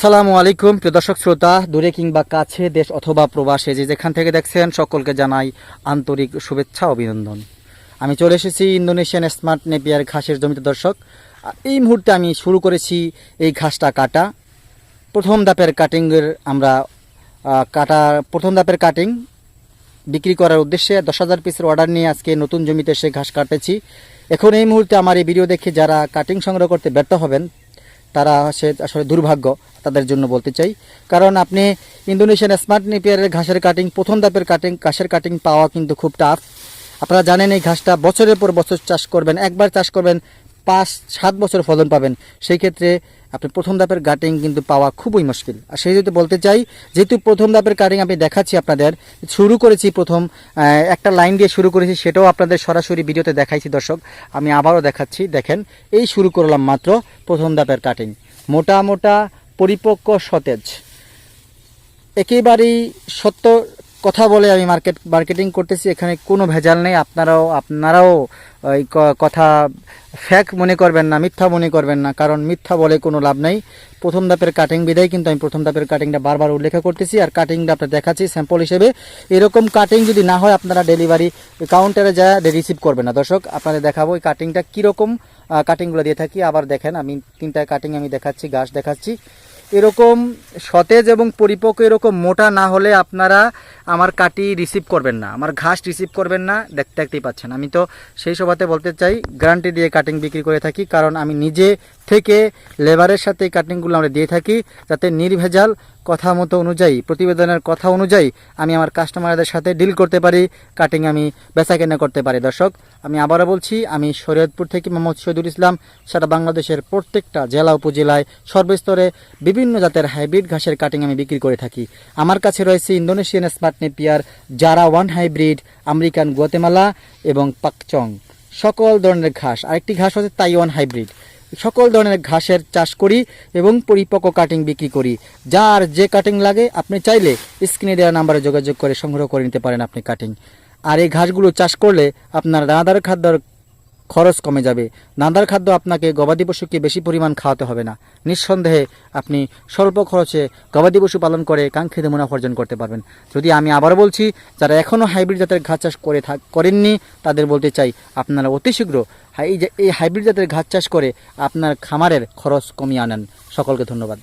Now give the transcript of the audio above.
আসসালামু আলাইকুম প্রিয় দর্শক শ্রোতা, দূরে কিংবা কাছে, দেশ অথবা প্রবাসে যে যেখান থেকে দেখছেন সকলকে জানাই আন্তরিক শুভেচ্ছা অভিনন্দন। আমি চলে এসেছি ইন্দোনেশিয়ান স্মার্ট নেপিয়ার ঘাসের জমিতে দর্শক। এই মুহূর্তে আমি শুরু করেছি এই ঘাসটা কাটা। প্রথম ধাপের কাটিংয়ের আমরা প্রথম ধাপের কাটিং বিক্রি করার উদ্দেশ্যে 10,000 পিসের অর্ডার নিয়ে আজকে নতুন জমিতে এসে ঘাস কাটেছি। এখন এই মুহূর্তে আমার এই ভিডিও দেখে যারা কাটিং সংগ্রহ করতে ব্যর্থ হবেন তারা আসলে দুর্ভাগ্য তাদের জন্য বলতে চাই। কারণ আপনি ইন্দোনেশিয়ান স্মার্ট নেপিয়ারের ঘাসের কাটিং, প্রথম ধাপের ঘাসের কাটিং পাওয়া কিন্তু খুব টাফ। আপনারা জানেন এই ঘাসটা বছরের পর বছর চাষ করবেন, একবার চাষ করবেন 5-7 বছর ফলন পাবেন। সেই ক্ষেত্রে আপনি প্রথম ধাপের কাটিং কিন্তু পাওয়া খুবই মুশকিল। আর সেই যদি বলতে চাই, যেহেতু প্রথম ধাপের কাটিং আমি দেখাচ্ছি আপনাদের, শুরু করেছি প্রথম একটা লাইন দিয়ে শুরু করেছি, সেটাও আপনাদের সরাসরি ভিডিওতে দেখাইছি দর্শক। আমি আবারও দেখাচ্ছি, দেখেন এই শুরু করলাম মাত্র প্রথম ধাপের কাটিং। মোটা মোটা পরিপক্ক সতেজ, একেবারেই সত্য কথা বলে আমি মার্কেটিং করতেছি, এখানে কোনো ভেজাল নেই। আপনারাও এই কথা ফ্যাক মনে করবেন না, মিথ্যা মনে করবেন না, কারণ মিথ্যা বলে কোনো লাভ নেই। প্রথম ধাপের কাটিং বিদায় কিন্তু আমি প্রথম ধাপের কাটিংটা বারবার উল্লেখ করতেছি, আর কাটিংটা আপনার দেখাচ্ছি স্যাম্পল হিসেবে। এরকম কাটিং যদি না হয় আপনারা ডেলিভারি কাউন্টারে যা রিসিভ করবেন না দর্শক। আপনাদের দেখাবো এই কাটিংটা কীরকম কাটিংগুলো দিয়ে থাকি। আবার দেখেন আমি 3টা কাটিং আমি দেখাচ্ছি, ঘাস দেখাচ্ছি। এরকম সতেজ এবং পরিপক্ক, এরকম মোটা না হলে আপনারা আমার কাটি রিসিভ করবেন না, আমার ঘাস রিসিভ করবেন না। দেখতেই পাচ্ছেন, আমি তো সেই সভাতে বলতে চাই গ্যারান্টি দিয়ে কাটিং বিক্রি করে থাকি, কারণ আমি নিজে থেকে লেবারের সাথে এই কাটিংগুলো আমরা দিয়ে থাকি, যাতে নির্ভেজাল কথা মতো অনুযায়ী, প্রতিবেদনের কথা অনুযায়ী আমি আমার কাস্টমারদের সাথে ডিল করতে পারি, কাটিং আমি বেচাকেনা করতে পারি। দর্শক আমি আবারও বলছি, আমি শরীয়তপুর থেকে মোহাম্মদ শহীদুল ইসলাম সারা বাংলাদেশের প্রত্যেকটা জেলা উপজেলায় সর্বস্তরে বিভিন্ন জাতের হাইব্রিড ঘাসের কাটিং আমি বিক্রি করে থাকি। আমার কাছে রয়েছে ইন্দোনেশিয়ান স্মার্ট নেপিয়ার, জারা 1 হাইব্রিড, আমেরিকান গুয়াতেমালা এবং পাকচং, সকল ধরনের ঘাস। আরেকটি ঘাস হচ্ছে তাইওয়ান হাইব্রিড। সকল ধরনের ঘাসের চাষ করি এবং পরিপক্ক কাটিং বিক্রি করি। যার যে কাটিং লাগে আপনি চাইলে স্ক্রিনে দেওয়া নাম্বারে যোগাযোগ করে সংগ্রহ করে নিতে পারেন আপনি কাটিং। আর এই ঘাসগুলো চাষ করলে আপনার দানাদার খাদ্যর খরচ কমে যাবে। দানাদার খাদ্য আপনাকে গবাদি পশুকে বেশি পরিমাণ খাওয়াতে হবে না। নিঃসন্দেহে আপনি স্বল্প খরচে গবাদি পশু পালন করে কাঙ্ক্ষিত মুনাফা অর্জন করতে পারবেন। যদি আমি আবার বলছি, যারা এখনও হাইব্রিড জাতের ঘাস চাষ করেননি তাদের বলতে চাই, আপনারা অতি শীঘ্র এই হাইব্রিড জাতের ঘাস চাষ করে আপনার খামারের খরচ কমিয়ে আনেন। সকলকে ধন্যবাদ।